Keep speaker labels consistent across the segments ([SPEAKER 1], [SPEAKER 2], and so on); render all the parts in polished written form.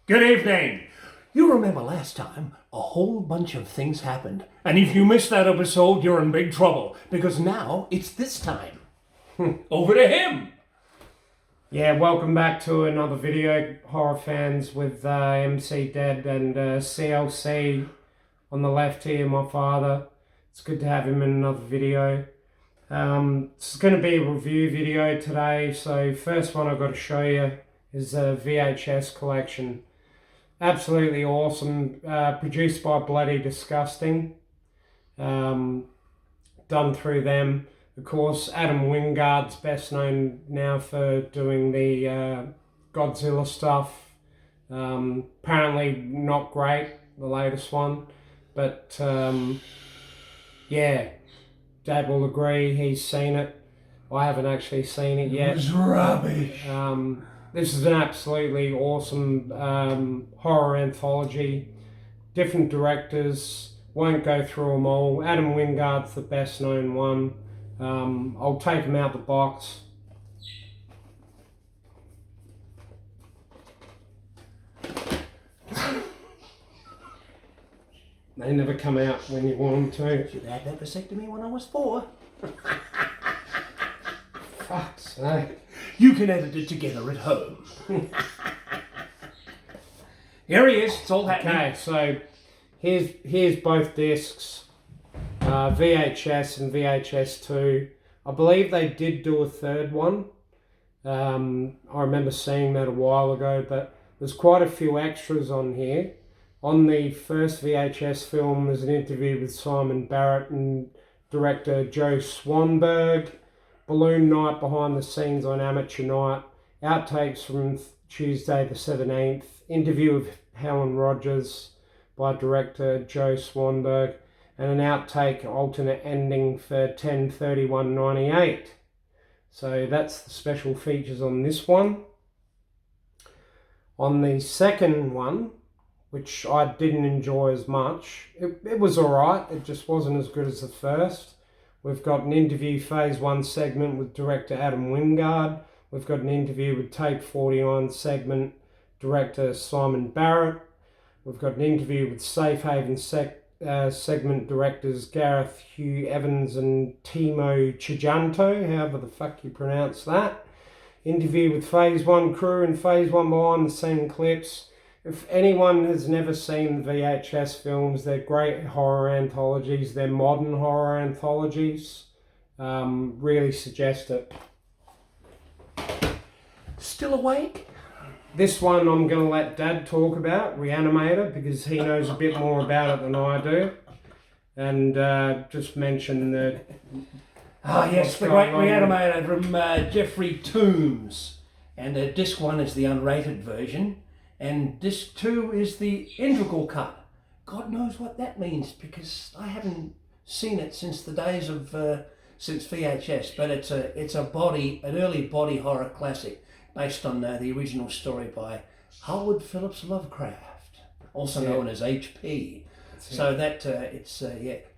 [SPEAKER 1] Good evening. You remember last time, a whole bunch of things happened. And if you missed that episode, you're in big trouble. Because now, it's this time. Over to him.
[SPEAKER 2] Yeah, welcome back to another video, horror fans, with MC Dead and CLC on the left here, my father. It's good to have him in another video. It's going to be a review video today, so first one I've got to show you is a VHS Collection. Absolutely awesome, produced by Bloody Disgusting, done through them. Of course, Adam Wingard's best known now for doing the Godzilla stuff. Apparently not great, the latest one, but yeah, Dad will agree, he's seen it. I haven't actually seen it yet.
[SPEAKER 1] It was rubbish.
[SPEAKER 2] This is an absolutely awesome horror anthology. Different directors, won't go through them all. Adam Wingard's the best known one. I'll take him out the box. They never come out when you want them to.
[SPEAKER 1] Should have had that vasectomy when I was 4.
[SPEAKER 2] Fuck's sake.
[SPEAKER 1] You can edit it together at home. Here he is, it's all happening.
[SPEAKER 2] Okay, so here's both discs, VHS and VHS 2. I believe they did do a third one. I remember seeing that a while ago, but there's quite a few extras on here. On the first VHS film, there's an interview with Simon Barrett and director Joe Swanberg. Balloon night behind the scenes on Amateur Night, outtakes from Tuesday the 17th, interview of Helen Rogers by director Joe Swanberg, and an outtake alternate ending for 10/31/98. So that's the special features on this one. On the second one, which I didn't enjoy as much, it was alright, it just wasn't as good as the first. We've got an interview phase 1 segment with director Adam Wingard. We've got an interview with tape 49 segment director Simon Barrett. We've got an interview with Safe Haven segment directors Gareth Hugh Evans and Timo Chijanto, however the fuck you pronounce that. Interview with phase 1 crew and phase 1 behind the scene clips. If anyone has never seen the VHS films, they're great horror anthologies. They're modern horror anthologies. Really suggest it.
[SPEAKER 1] Still awake?
[SPEAKER 2] This one I'm going to let Dad talk about, Reanimated, because he knows a bit more about it than I do. And just mention the...
[SPEAKER 1] Yes, the great Reanimated from Jeffrey Toombs. And disc 1 is the unrated version. And disc 2 is the integral cut. God knows what that means, because I haven't seen it since the days of since VHS. But it's an early body horror classic based on the original story by Howard Phillips Lovecraft, also known as HP. So that it's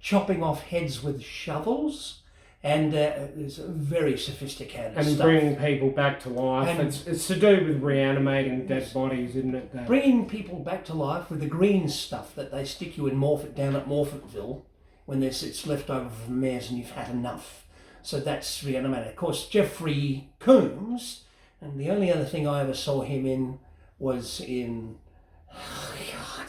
[SPEAKER 1] chopping off heads with shovels. And it's very sophisticated
[SPEAKER 2] and
[SPEAKER 1] stuff.
[SPEAKER 2] Bringing people back to life. And it's to do with reanimating dead bodies, isn't it, Dad?
[SPEAKER 1] Bringing people back to life with the green stuff that they stick you in down at Morphettville when it's left over from mares and you've had enough. So that's Reanimated. Of course, Jeffrey Combs, and the only other thing I ever saw him in was in... Oh, God.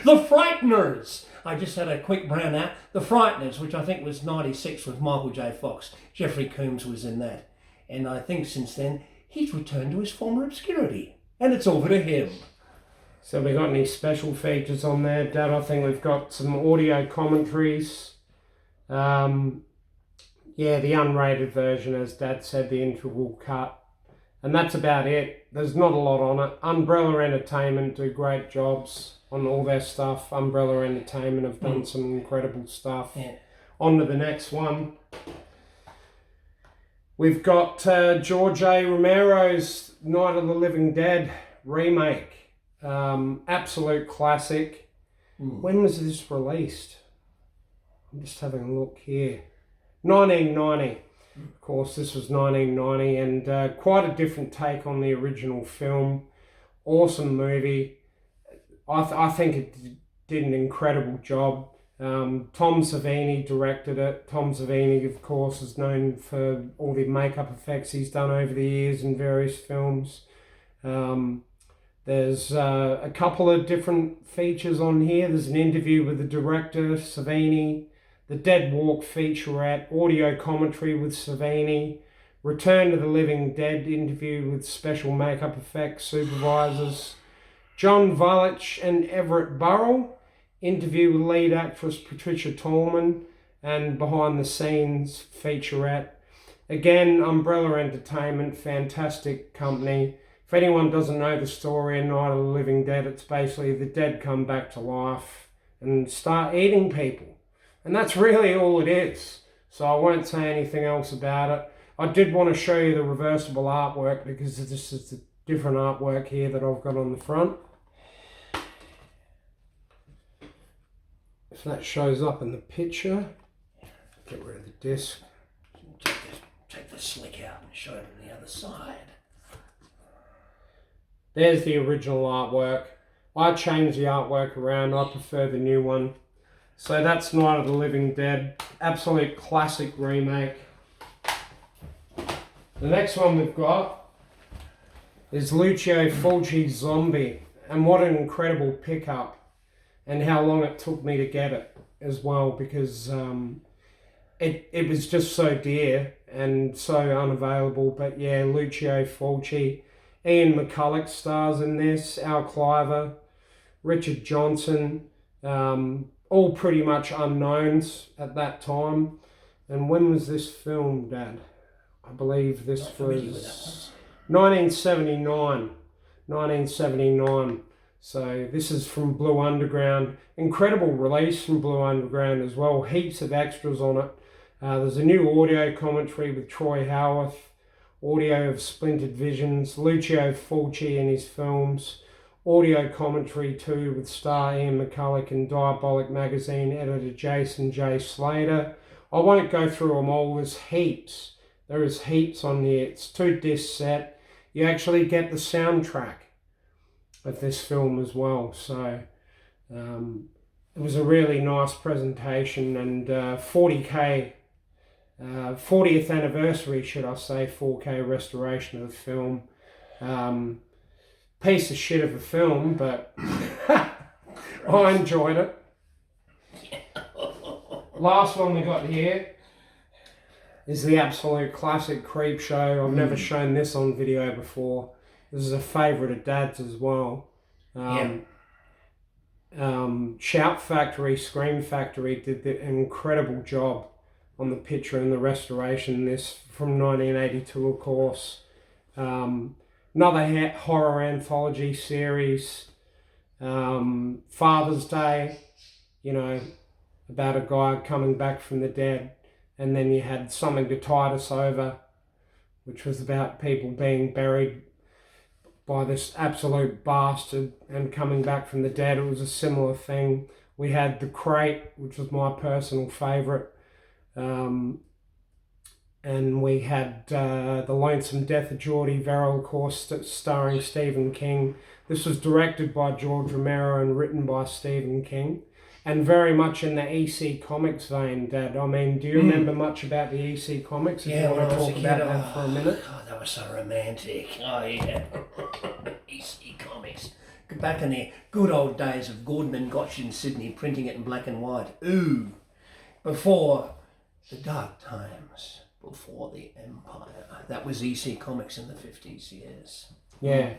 [SPEAKER 1] The Frighteners! I just had a quick brown out. The Frighteners, which I think was 96 with Michael J. Fox. Jeffrey Combs was in that. And I think since then, he's returned to his former obscurity. And it's over to him.
[SPEAKER 2] So we got any special features on there, Dad? I think we've got some audio commentaries. Yeah, the unrated version, as Dad said, the integral cut. And that's about it. There's not a lot on it. Umbrella Entertainment do great jobs on all their stuff. Umbrella Entertainment have done some incredible stuff.
[SPEAKER 1] Yeah.
[SPEAKER 2] On to the next one. We've got George A. Romero's Night of the Living Dead remake. Absolute classic. When was this released? I'm just having a look here. 1990. Of course, this was 1990, and quite a different take on the original film. Awesome movie. I think it did an incredible job. Tom Savini directed it. Tom Savini, of course, is known for all the makeup effects he's done over the years in various films. There's a couple of different features on here. There's an interview with the director, Savini, the Dead Walk featurette, audio commentary with Savini, Return to the Living Dead interview with special makeup effects supervisors, John Vulich and Everett Burrell, interview with lead actress Patricia Tallman, and behind the scenes featurette. Again, Umbrella Entertainment, fantastic company. If anyone doesn't know the story in Night of the Living Dead, it's basically the dead come back to life and start eating people. And that's really all it is. So I won't say anything else about it. I did want to show you the reversible artwork because this is the different artwork here that I've got on the front. If that shows up in the picture, get rid of the disc.
[SPEAKER 1] Take the slick out and show it on the other side.
[SPEAKER 2] There's the original artwork. I changed the artwork around. I prefer the new one. So that's Night of the Living Dead. Absolute classic remake. The next one we've got is Lucio Fulci's Zombie. And what an incredible pickup. And how long it took me to get it as well, because it was just so dear and so unavailable. But yeah, Lucio Fulci. Ian McCulloch stars in this, Al Cliver, Richard Johnson, all pretty much unknowns at that time. And when was this filmed, Dad? I believe this was 1979. 1979. So this is from Blue Underground. Incredible release from Blue Underground as well. Heaps of extras on it. There's a new audio commentary with Troy Howarth. Audio of Splintered Visions, Lucio Fulci in his films, audio commentary too with star Ian McCulloch and Diabolic magazine editor Jason J. Slater. I won't go through them all, there's heaps. There is heaps on here. It's 2-disc set. You actually get the soundtrack of this film as well. So it was a really nice presentation, and 40K 40th anniversary, should I say, 4K restoration of the film. Piece of shit of a film, but I enjoyed it. Last one we got here is the absolute classic Creepshow. I've never shown this on video before. This is a favourite of Dad's as well. Shout Factory, Scream Factory did an incredible job on the picture and the restoration. This from 1982, of course. Another horror anthology series. Father's Day, you know, about a guy coming back from the dead. And then you had Something to Tide Us Over, which was about people being buried by this absolute bastard and coming back from the dead. It was a similar thing. We had The Crate, which was my personal favourite. And we had The Lonesome Death of Geordie Verrill, of course, starring Stephen King. This was directed by George Romero and written by Stephen King. And very much in the EC Comics vein, Dad. I mean, do you remember much about the EC Comics?
[SPEAKER 1] Yeah,
[SPEAKER 2] you want to
[SPEAKER 1] when I was
[SPEAKER 2] talk
[SPEAKER 1] a kid,
[SPEAKER 2] about that for a minute?
[SPEAKER 1] God, that was so romantic. Oh, yeah. EC Comics. Back in the good old days of Gordon and Gotch in Sydney, printing it in black and white. Ooh. Before the dark times, before the Empire. That was EC Comics in the 50s, yes.
[SPEAKER 2] Yeah.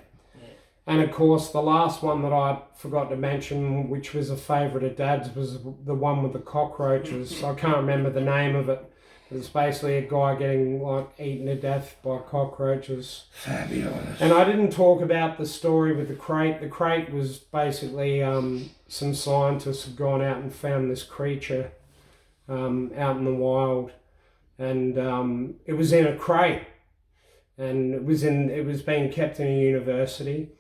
[SPEAKER 2] And of course, the last one that I forgot to mention, which was a favourite of Dad's, was the one with the cockroaches. I can't remember the name of it. It's basically a guy getting like eaten to death by cockroaches.
[SPEAKER 1] Fabulous.
[SPEAKER 2] And I didn't talk about the story with the crate. The crate was basically some scientists had gone out and found this creature out in the wild, and it was in a crate, and it was being kept in a university.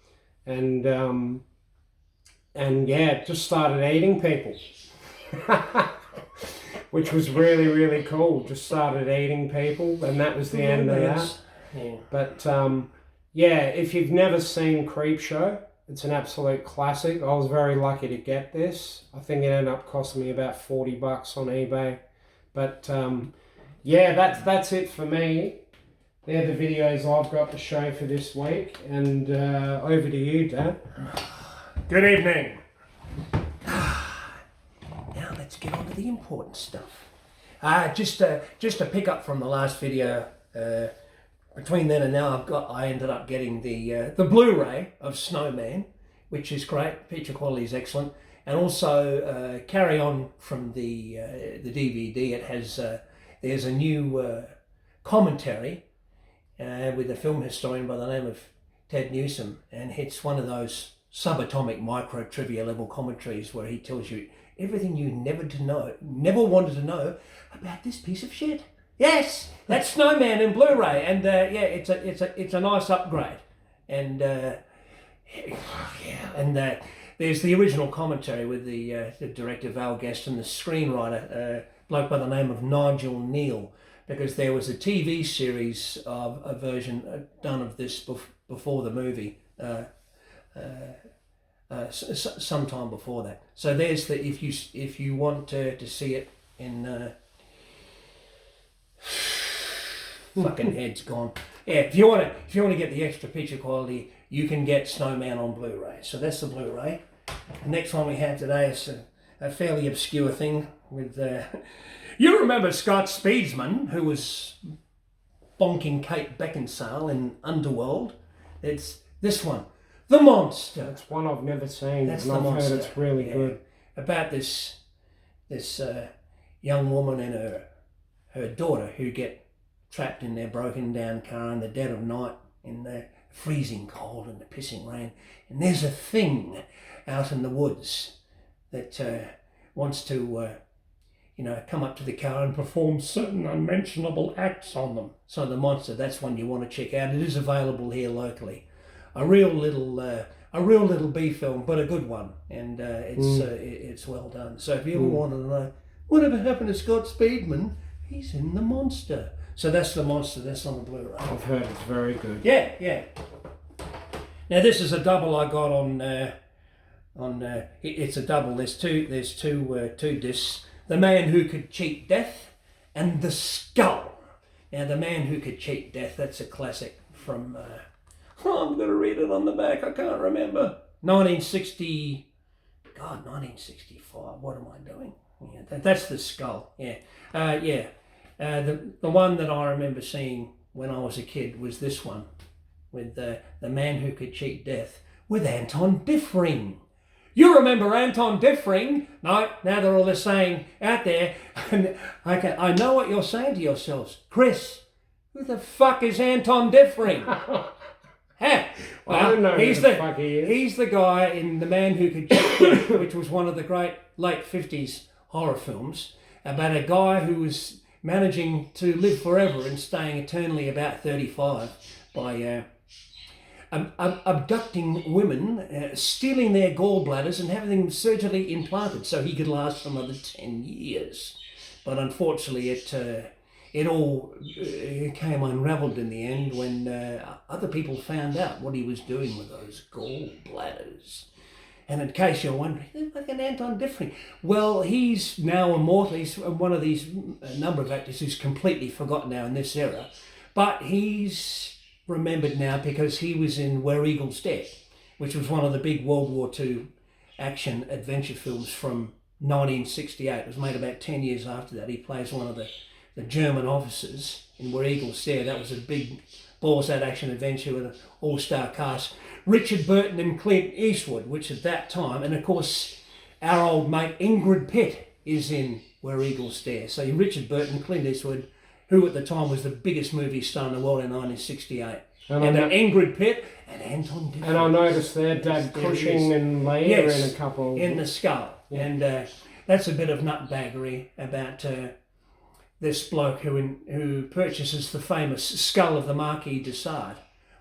[SPEAKER 2] And yeah, it just started eating people. which was really, really cool. Just started eating people, and that was the end of that.
[SPEAKER 1] Yeah.
[SPEAKER 2] But yeah, if you've never seen Creepshow, it's an absolute classic. I was very lucky to get this. I think it ended up costing me about $40 on eBay. But yeah, that's it for me. They're the videos I've got to show for this week. And over to you, Dad.
[SPEAKER 1] Good evening. Now let's get on to the important stuff. Just to pick up from the last video, between then and now, I ended up getting the Blu-ray of Snowman, which is great. Picture quality is excellent, and also carry on from the DVD. It has there's a new commentary with a film historian by the name of Ted Newsom, and it's one of those subatomic micro trivia level commentaries where he tells you everything you never wanted to know about this piece of shit. Yes, that's Snowman in Blu-ray, and yeah, it's a nice upgrade, and there's the original commentary with the director Val Guest and the screenwriter bloke by the name of Nigel Neal, because there was a TV series of a version done of this before the movie. Sometime before that. So there's the if you want to see it in fucking head's gone. Yeah, if you want to get the extra picture quality, you can get Snowman on Blu-ray. So that's the Blu-ray. The next one we have today is a fairly obscure thing with you remember Scott Speedsman, who was bonking Kate Beckinsale in Underworld? It's this one. The Monster.
[SPEAKER 2] It's one I've never seen,
[SPEAKER 1] That's
[SPEAKER 2] and
[SPEAKER 1] The
[SPEAKER 2] I've
[SPEAKER 1] Monster.
[SPEAKER 2] heard it's really good.
[SPEAKER 1] About this young woman and her daughter who get trapped in their broken down car in the dead of night in the freezing cold and the pissing rain. And there's a thing out in the woods that wants to come up to the car and perform certain unmentionable acts on them. So The Monster, that's one you want to check out. It is available here locally. A real little B film, but a good one, and it's well done. So if you ever wanted to know whatever happened to Scott Speedman, he's in The Monster. So that's The Monster. That's on the Blu-ray.
[SPEAKER 2] I've heard it's very good.
[SPEAKER 1] Yeah. Now this is a double I got on. It's a double. There's two discs. The Man Who Could Cheat Death and The Skull. Now The Man Who Could Cheat Death. That's a classic from. I'm going to read it on the back. I can't remember. 1965. What am I doing? Yeah, that's The Skull. Yeah. The one that I remember seeing when I was a kid was this one with the Man Who Could Cheat Death with Anton Diffring. You remember Anton Diffring? No, now they're all saying out there, and I know what you're saying to yourselves. Chris, who the fuck is Anton Diffring? Well,
[SPEAKER 2] I don't know
[SPEAKER 1] he's
[SPEAKER 2] who
[SPEAKER 1] the
[SPEAKER 2] the fuck he is.
[SPEAKER 1] He's the guy in The Man Who Could Cheat Death, which was one of the great late 50s horror films about a guy who was managing to live forever and staying eternally about 35 by abducting women, stealing their gallbladders and having them surgically implanted so he could last another 10 years. But unfortunately it all came unravelled in the end when other people found out what he was doing with those gallbladders. And in case you're wondering, who's fucking Anton Diffring? Well, he's now immortal. He's one of these number of actors who's completely forgotten now in this era. But he's remembered now because he was in Where Eagles Dare, which was one of the big World War II action adventure films from 1968. It was made about 10 years after that. He plays one of the German officers in Where Eagles Dare. That was a big balls-out action adventure with an all-star cast. Richard Burton and Clint Eastwood, which at that time, and of course our old mate Ingrid Pitt is in Where Eagles Dare. So Richard Burton, Clint Eastwood, who at the time was the biggest movie star in the world in 1968. And Ingrid Pitt and Anton Diffring.
[SPEAKER 2] And I noticed there Dad Cushing and Lee are in a couple.
[SPEAKER 1] In The Skull. Yeah. And that's a bit of nutbaggery about this bloke who purchases the famous skull of the Marquis de Sade.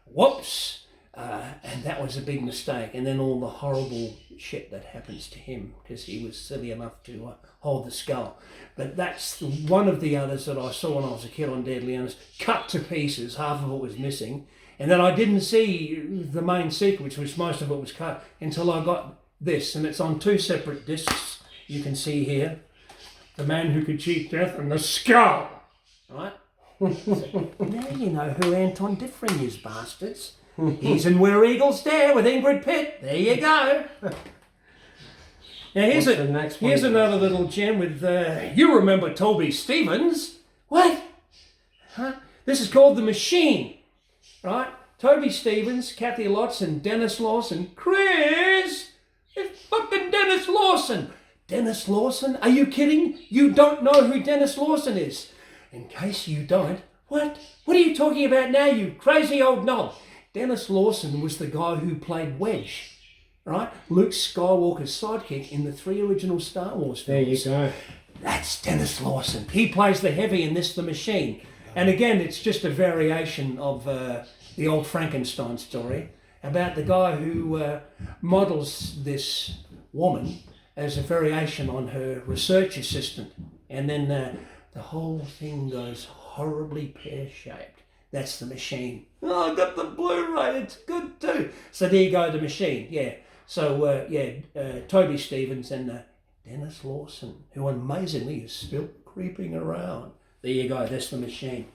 [SPEAKER 1] Whoops! And that was a big mistake. And then all the horrible shit that happens to him because he was silly enough to hold the skull. But that's one of the others that I saw when I was a kid on Deadly Honest, cut to pieces, half of it was missing. And then I didn't see the main sequence, which most of it was cut, until I got this. And it's on 2 separate discs, you can see here. The Man Who Could Cheat Death and the Skull. Right? So, now you know who Anton Diffring is, bastards. He's in Where Eagles Dare with Ingrid Pitt. There you go. Now here's another little gem with, you remember Toby Stevens. What? Huh? This is called The Machine. Right? Toby Stevens, Kathy Lotz and Dennis Lawson. Chris! It's fucking Dennis Lawson. Dennis Lawson? Are you kidding? You don't know who Dennis Lawson is. In case you don't, what? What are you talking about now, you crazy old knob? Dennis Lawson was the guy who played Wedge, right? Luke Skywalker's sidekick in the 3 original Star Wars films.
[SPEAKER 2] There you go.
[SPEAKER 1] That's Dennis Lawson. He plays the heavy in this, The Machine. And again, it's just a variation of the old Frankenstein story about the guy who models this woman as a variation on her research assistant. And then the whole thing goes horribly pear-shaped. That's The Machine. Oh, I got the Blu-ray. It's good too. So there you go, The Machine. Yeah. So, Toby Stevens and Dennis Lawson, who amazingly is still creeping around. There you go. That's The Machine.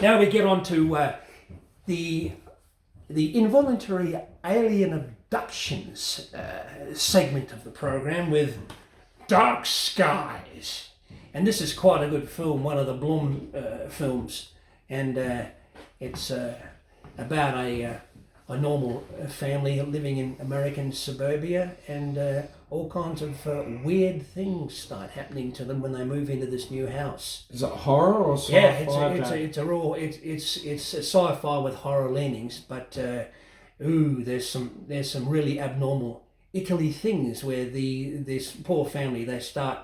[SPEAKER 1] Now we get on to the involuntary alien abductions segment of the program with Dark Skies. And this is quite a good film, one of the Blum films. And it's about a normal family living in American suburbia, and all kinds of weird things start happening to them when they move into this new house.
[SPEAKER 2] Is it horror or sci-fi?
[SPEAKER 1] Yeah, it's a sci-fi with horror leanings, but there's some really abnormal Italy things where this poor family they start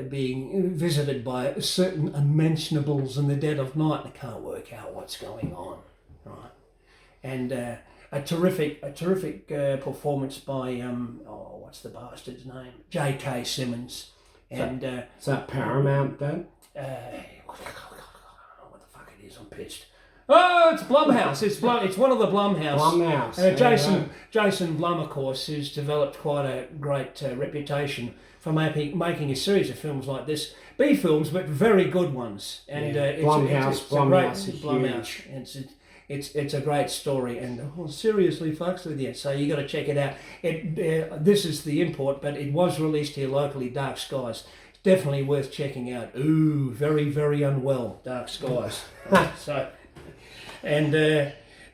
[SPEAKER 1] being visited by certain unmentionables in the dead of night. They can't work out what's going on, right? And a terrific performance by what's the bastard's name? J.K. Simmons. And
[SPEAKER 2] is that Paramount, Dad?
[SPEAKER 1] I don't know what the fuck it is. I'm pissed. Oh, it's Blumhouse. It's one of the Blumhouse. Jason Blum, of course, has developed quite a great reputation for making a series of films like this, B films, but very good ones. And Blumhouse. It's a great story, and seriously, folks, with you. So you got to check it out. This is the import, but it was released here locally. Dark Skies. It's definitely worth checking out. Ooh, very, very unwell. Dark Skies. So. And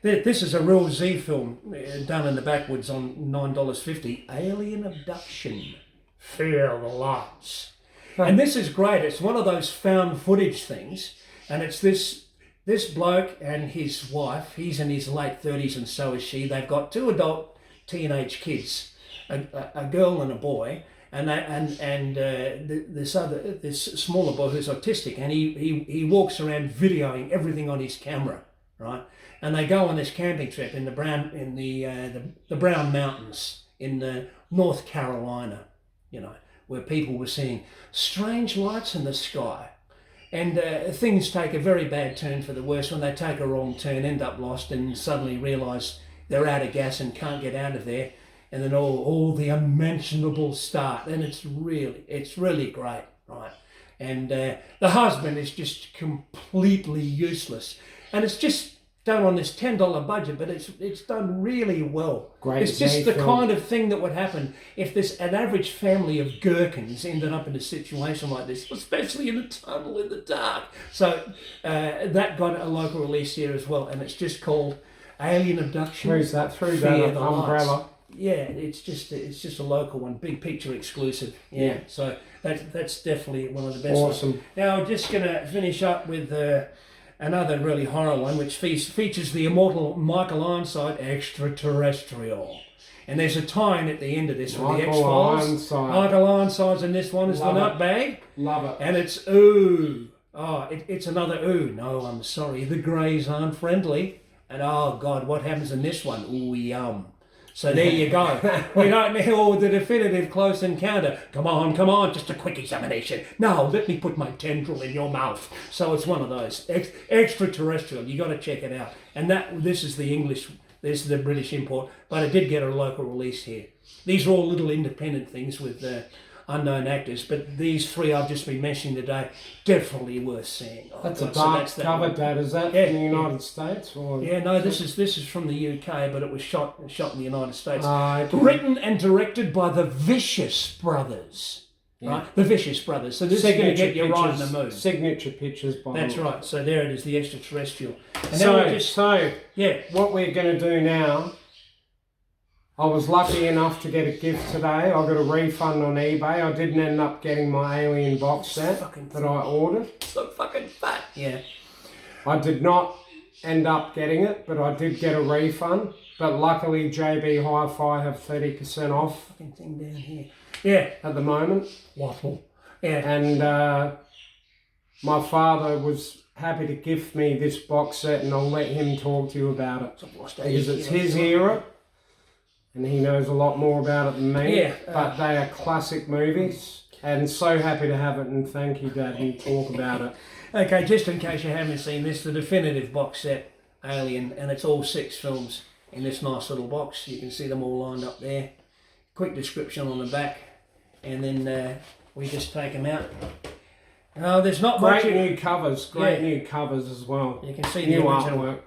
[SPEAKER 1] this is a real Z film done in the backwoods on $9.50. Alien Abduction. Fear the Lights. And this is great. It's one of those found footage things. And it's this bloke and his wife. He's in his late 30s and so is she. They've got 2 adult teenage kids, a girl and a boy. And this smaller boy who's autistic. And he walks around videoing everything on his camera. Right, and they go on this camping trip in the Brown Mountains in North Carolina, where people were seeing strange lights in the sky, and things take a very bad turn for the worse when they take a wrong turn, end up lost, and suddenly realise they're out of gas and can't get out of there, and then all the unmentionables start, and it's really great, right? And the husband is just completely useless. And it's just done on this $10 budget, but it's done really well.
[SPEAKER 2] Great.
[SPEAKER 1] It's just the kind of thing that would happen if an average family of gherkins ended up in a situation like this, especially in a tunnel in the dark. So that got a local release here as well, and it's just called Alien Abduction.
[SPEAKER 2] Where's that through? That umbrella.
[SPEAKER 1] Yeah, it's just a local one, big picture exclusive. Yeah. So that's definitely one of the best.
[SPEAKER 2] Awesome.
[SPEAKER 1] Ones. Now I'm just gonna finish up with. Another really horror one, which features the immortal Michael Ironside, Extraterrestrial. And there's a tie-in at the end of this with the X-Files. Michael Ironside's in this one as the nutbag.
[SPEAKER 2] Love it.
[SPEAKER 1] And it's, Oh, it's another, ooh, no, I'm sorry, the greys aren't friendly. And oh God, what happens in this one? Ooh, yum. So there you go. We don't need all the definitive close encounter. Come on, just a quick examination. No, let me put my tendril in your mouth. So it's one of those extraterrestrial. You got to check it out. And this is the English, this is the British import, but it did get a local release here. These are all little independent things with unknown actors, but these three I've just been mentioning today, definitely worth seeing. Oh,
[SPEAKER 2] that's
[SPEAKER 1] God,
[SPEAKER 2] a dark
[SPEAKER 1] so
[SPEAKER 2] cover, Dad. Is that in the United States? Or?
[SPEAKER 1] Yeah, no, this is from the UK, but it was shot in the United States.
[SPEAKER 2] Okay.
[SPEAKER 1] Written and directed by the Vicious Brothers.
[SPEAKER 2] Yeah.
[SPEAKER 1] Right? The Vicious Brothers. So this is going to get you right in the mood.
[SPEAKER 2] Signature pictures by
[SPEAKER 1] That's right. So there it is, the extraterrestrial. And
[SPEAKER 2] so
[SPEAKER 1] yeah.
[SPEAKER 2] What we're going to do now, I was lucky enough to get a gift today. I got a refund on eBay. I didn't end up getting my Alien box set that I ordered.
[SPEAKER 1] So fucking fat. Yeah.
[SPEAKER 2] I did not end up getting it, but I did get a refund. But luckily, JB Hi-Fi have 30% off.
[SPEAKER 1] Fucking thing down here. Yeah.
[SPEAKER 2] At the moment.
[SPEAKER 1] Waffle. Yeah.
[SPEAKER 2] And my father was happy to gift me this box set, and I'll let him talk to you about it. Because it's his era, and he knows a lot more about it than me.
[SPEAKER 1] Yeah.
[SPEAKER 2] But they are classic movies, and so happy to have it, and thank you, Dad, and talk about it.
[SPEAKER 1] Okay, just in case you haven't seen this, the definitive box set, Alien, and it's all 6 films in this nice little box. You can see them all lined up there. Quick description on the back, and then we just take them out. There's not much.
[SPEAKER 2] Great new covers as well.
[SPEAKER 1] You can see
[SPEAKER 2] new
[SPEAKER 1] the original
[SPEAKER 2] artwork.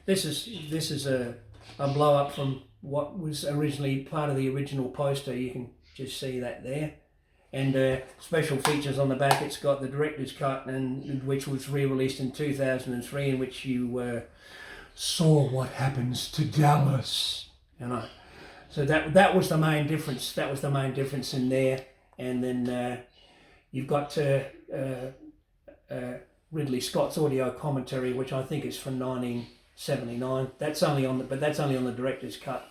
[SPEAKER 1] This is a blow up from what was originally part of the original poster. You can just see that there. And special features on the back. It's got the director's cut, and which was re-released in 2003, in which you saw what happens to Dallas. So that was the main difference. That was the main difference in there. And then you've got Ridley Scott's audio commentary, which I think is from 1979. That's only on the director's cut.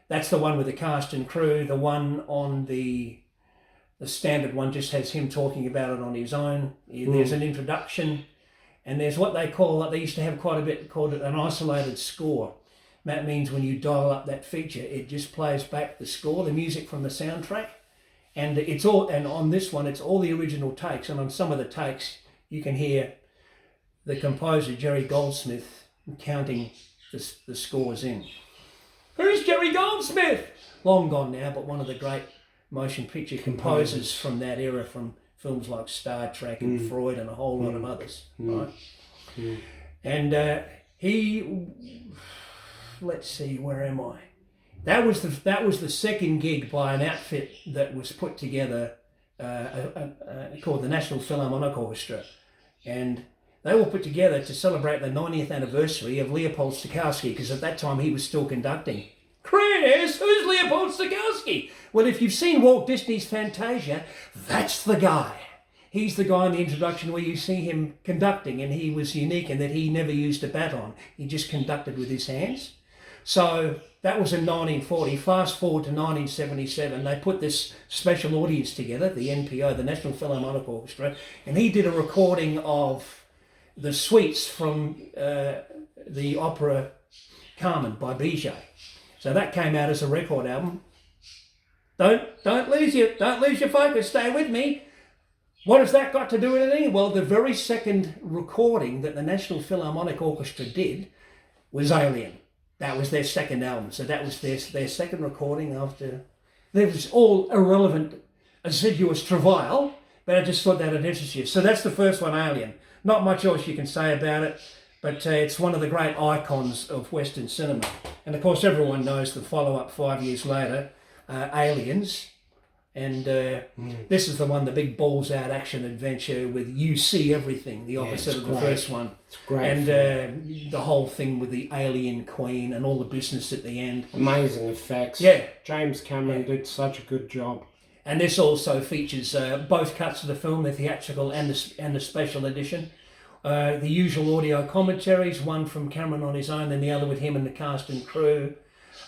[SPEAKER 1] That's the one with the cast and crew. The one on the standard one just has him talking about it on his own. There's an introduction, and there's what they used to have quite a bit, called it an isolated score. That means when you dial up that feature, it just plays back the score, the music from the soundtrack. And on this one, it's all the original takes. And on some of the takes, you can hear the composer, Jerry Goldsmith, counting the scores in. Who's Jerry Goldsmith? Long gone now, but one of the great motion picture composers from that era, from films like Star Trek and Freud and a whole lot of others, right? And let's see, where am I? That was the second gig by an outfit that was put together called the National Philharmonic Orchestra, and they were put together to celebrate the 90th anniversary of Leopold Stokowski, because at that time he was still conducting. Chris, who's Leopold Stokowski? Well, if you've seen Walt Disney's Fantasia, that's the guy. He's the guy in the introduction where you see him conducting, and he was unique in that he never used a baton. He just conducted with his hands. So that was in 1940. Fast forward to 1977, they put this special audience together, the NPO, the National Philharmonic Orchestra, and he did a recording of the suites from the opera Carmen by Bizet. So that came out as a record album. Don't lose your focus. Stay with me. What has that got to do with anything? Well, the very second recording that the National Philharmonic Orchestra did was Alien. That was their second album. So that was their second recording after. There was all irrelevant, assiduous travail, but I just thought that would interest you. So that's the first one, Alien. Not much else you can say about it, but it's one of the great icons of Western cinema. And of course, everyone knows the follow-up 5 years later, Aliens. And this is the one, the big balls-out action adventure with you see everything, the opposite of the first one.
[SPEAKER 2] It's great.
[SPEAKER 1] And the whole thing with the alien queen and all the business at the end.
[SPEAKER 2] Amazing effects.
[SPEAKER 1] Yeah.
[SPEAKER 2] James Cameron did such a good job.
[SPEAKER 1] And this also features both cuts of the film, the theatrical and the special edition. The usual audio commentaries, one from Cameron on his own, and the other with him and the cast and crew.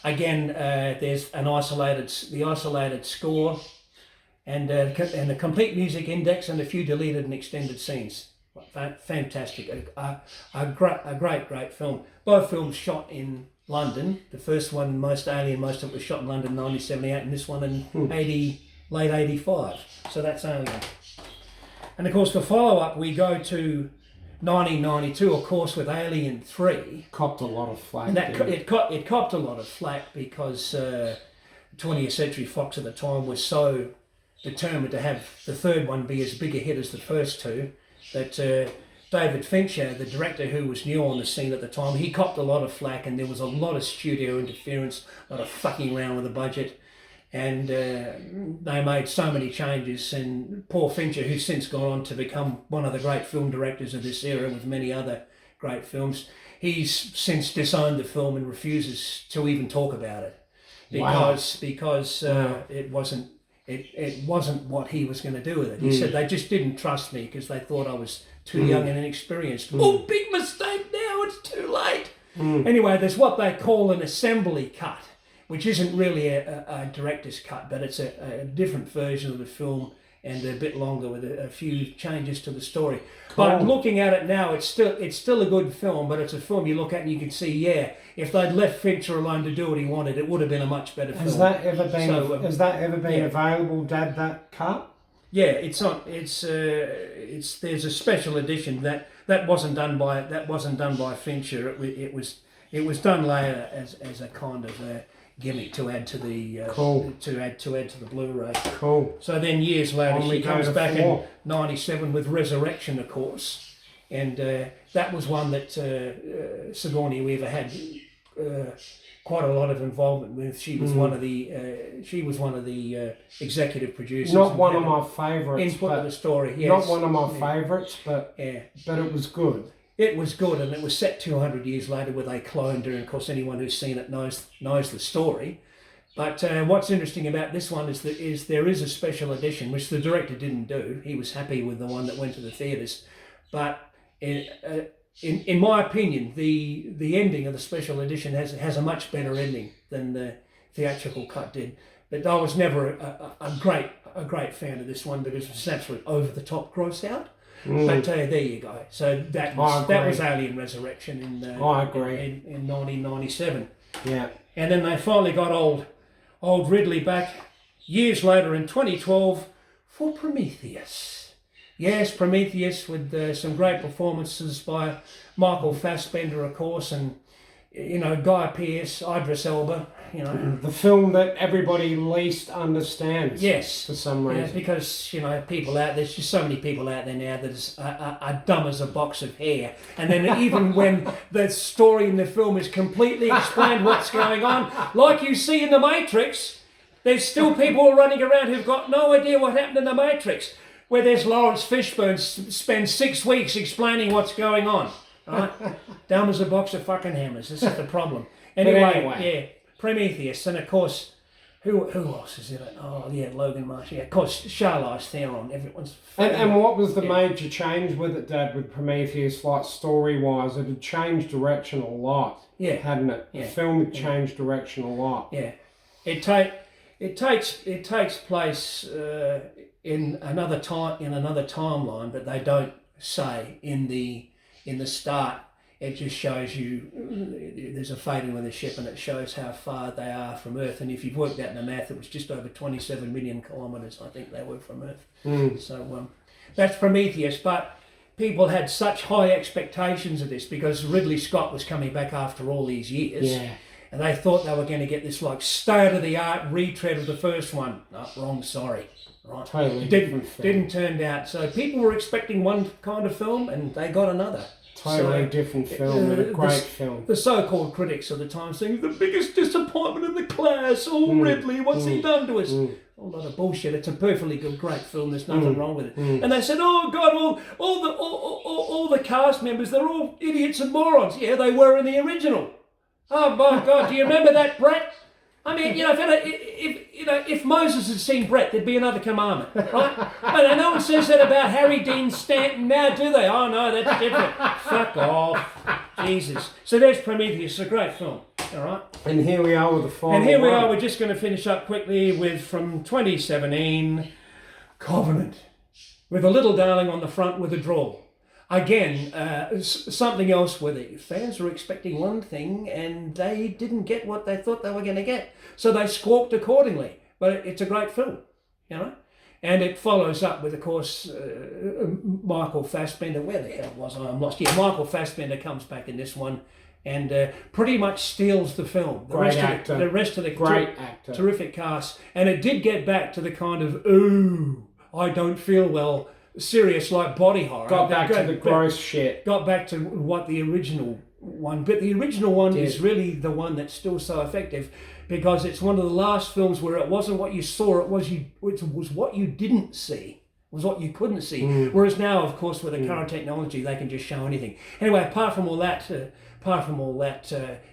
[SPEAKER 1] Again, there's the isolated score. and a complete music index and a few deleted and extended scenes. Fantastic, a great film. Both films shot in London. The first one, most of it was shot in London in 1978, and this one in late 85. So that's Alien. And of course, the follow-up, we go to 1992, of course, with Alien 3.
[SPEAKER 2] Copped a lot of flack.
[SPEAKER 1] And it copped a lot of flack because 20th Century Fox at the time was so determined to have the third one be as big a hit as the first two that David Fincher, the director who was new on the scene at the time, he copped a lot of flack, and there was a lot of studio interference, a lot of fucking around with the budget, and they made so many changes. And poor Fincher, who's since gone on to become one of the great film directors of this era with many other great films, he's since disowned the film and refuses to even talk about it because it wasn't what he was going to do with it. He said they just didn't trust me because they thought I was too young and inexperienced. Oh, big mistake now, it's too late. Anyway, there's what they call an assembly cut, which isn't really a director's cut, but it's a different version of the film and a bit longer with a few changes to the story. Cool. But looking at it now, it's still a good film, but it's a film you look at and you can see, if they'd left Fincher alone to do what he wanted, it would have been a much better film.
[SPEAKER 2] Has that ever been available, Dad, that cut?
[SPEAKER 1] Yeah, it's on. There's a special edition that wasn't done by Fincher. It was done later as a kind of gimmick to add to the to add to the Blu-ray.
[SPEAKER 2] Cool.
[SPEAKER 1] So then years later, she comes back in '97 with Resurrection, of course, and that was one that Sigourney Weaver had quite a lot of involvement with. She was one of the executive producers.
[SPEAKER 2] Not one of my favourites.
[SPEAKER 1] Input of the story. Yes.
[SPEAKER 2] Not one of my favourites, but it was good.
[SPEAKER 1] It was good, and it was set 200 years later where they cloned her, and of course anyone who's seen it knows the story. But what's interesting about this one is there is a special edition, which the director didn't do. He was happy with the one that went to the theatres. But in my opinion, the ending of the special edition has a much better ending than the theatrical cut did. But I was never a great fan of this one because it's an absolute over-the-top gross out. But there you go. So that was Alien Resurrection in 1997.
[SPEAKER 2] Yeah.
[SPEAKER 1] And then they finally got old Ridley back years later in 2012 for Prometheus. Yes, Prometheus with some great performances by Michael Fassbender, of course, and Guy Pearce, Idris Elba.
[SPEAKER 2] The film that everybody least understands.
[SPEAKER 1] Yes,
[SPEAKER 2] for some reason.
[SPEAKER 1] Yeah, because there's just so many people out there now that are dumb as a box of hair. And then even when the story in the film is completely explained what's going on, like you see in The Matrix, there's still people running around who've got no idea what happened in The Matrix. Where there's Lawrence Fishburne spends 6 weeks explaining what's going on. Right? Dumb as a box of fucking hammers. This is the problem. Anyway. Prometheus, and of course, who else is in it? Oh yeah, Logan Marshall. Yeah, of course, Charlize Theron. Everyone's favorite.
[SPEAKER 2] And what was the major change with it, Dad? With Prometheus, like story-wise, it had changed direction a lot.
[SPEAKER 1] Yeah,
[SPEAKER 2] hadn't it?
[SPEAKER 1] Yeah.
[SPEAKER 2] The film had changed direction a lot.
[SPEAKER 1] Yeah, it takes place in another timeline, but they don't say in the start. It just shows you there's a fading with the ship, and it shows how far they are from Earth. And if you've worked out the math, it was just over 27 million kilometres, I think they were from Earth. So that's Prometheus. But people had such high expectations of this because Ridley Scott was coming back after all these years.
[SPEAKER 2] Yeah.
[SPEAKER 1] And they thought they were going to get this state-of-the-art retread of the first one. Oh, wrong, sorry. Right.
[SPEAKER 2] Totally
[SPEAKER 1] didn't turn out. So people were expecting one kind of film, and they got another.
[SPEAKER 2] Totally different film, and a great film.
[SPEAKER 1] The so-called critics of the time saying, the biggest disappointment in the class, Ridley, what's he done to us? A lot of bullshit. It's a perfectly good, great film. There's nothing wrong with it. And they said, oh God, all the cast members, they're all idiots and morons. Yeah, they were in the original. Oh my God, do you remember that, Brett? I mean, if Moses had seen Brett, there'd be another commandment, right? But no one says that about Harry Dean Stanton now, do they? Oh no, that's different. Fuck off, Jesus. So there's Prometheus, a great film, all right?
[SPEAKER 2] And here we are with the final.
[SPEAKER 1] And here we are. We're just going to finish up quickly with from 2017, Covenant, with a little darling on the front with a drawl. Again, something else where the fans were expecting one thing and they didn't get what they thought they were going to get. So they squawked accordingly. But it's a great film, you know. And it follows up with, of course, Michael Fassbender. Where the hell was I? I'm lost. Yeah, Michael Fassbender comes back in this one and pretty much steals the film.
[SPEAKER 2] Great actor.
[SPEAKER 1] The rest of the
[SPEAKER 2] great actor.
[SPEAKER 1] Terrific cast. And it did get back to the kind of, ooh, I don't feel well, serious like body horror.
[SPEAKER 2] Got back to the gross shit.
[SPEAKER 1] Got back to what the original one, but the original one is really the one that's still so effective because it's one of the last films where it wasn't what you saw, it was what you didn't see. Was what you couldn't see. Whereas now, of course, with the current technology, they can just show anything. Anyway, apart from all that,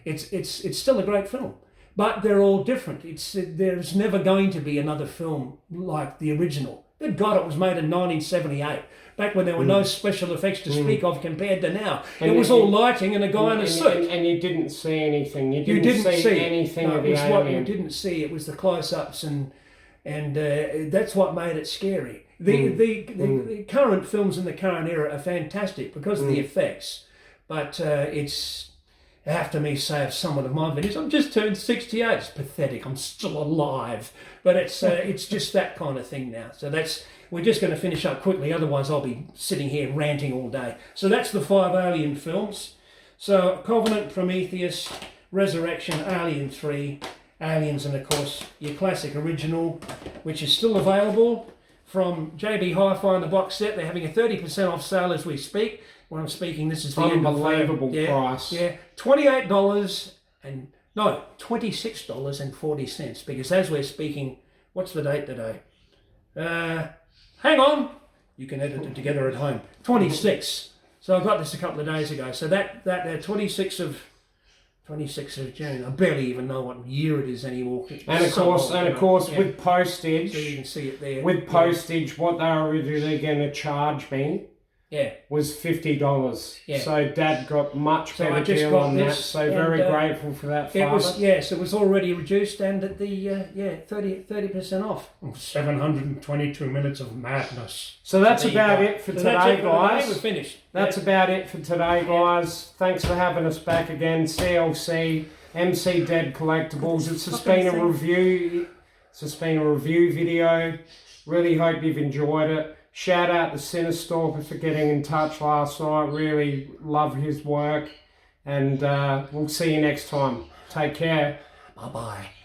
[SPEAKER 1] it's still a great film. But they're all different. There's never going to be another film like the original. Good God, it was made in 1978, back when there were no special effects to speak of compared to now. It was all lighting and a guy in a suit.
[SPEAKER 2] And you didn't see anything. You didn't see anything of the alien.
[SPEAKER 1] What you didn't see. It was the close-ups and that's what made it scary. The current films in the current era are fantastic because of the effects, but it's after me say of someone of my videos, I'm just turned 68. It's pathetic. I'm still alive, but it's just that kind of thing now. So we're just going to finish up quickly. Otherwise, I'll be sitting here ranting all day. So that's the 5 Alien films. So Covenant, Prometheus, Resurrection, Alien 3, Aliens, and of course your classic original, which is still available from JB Hi-Fi in the box set. They're having a 30% off sale as we speak. When I'm speaking, this is the
[SPEAKER 2] unbelievable price.
[SPEAKER 1] Yeah, $26.40 because as we're speaking, what's the date today? Hang on, you can edit it together at home. 26. So I got this a couple of days ago. So that 26th of June. I barely even know what year it is anymore.
[SPEAKER 2] And of course, with postage,
[SPEAKER 1] so you can see it there.
[SPEAKER 2] With postage, what they were originally going to charge me was $50. Yeah. So Dad got much better deal on that. So very grateful for that, Father.
[SPEAKER 1] It was already reduced and at the 30% off. 722 minutes of madness.
[SPEAKER 2] So that's about it for today, guys.
[SPEAKER 1] We're finished.
[SPEAKER 2] That's about it for today, guys. Thanks for having us back again. CLC, MC Dead Collectibles. It's just been a review. It's just been a review video. Really hope you've enjoyed it. Shout out to Cinestalker for getting in touch last night. Really love his work. And we'll see you next time. Take care.
[SPEAKER 1] Bye-bye.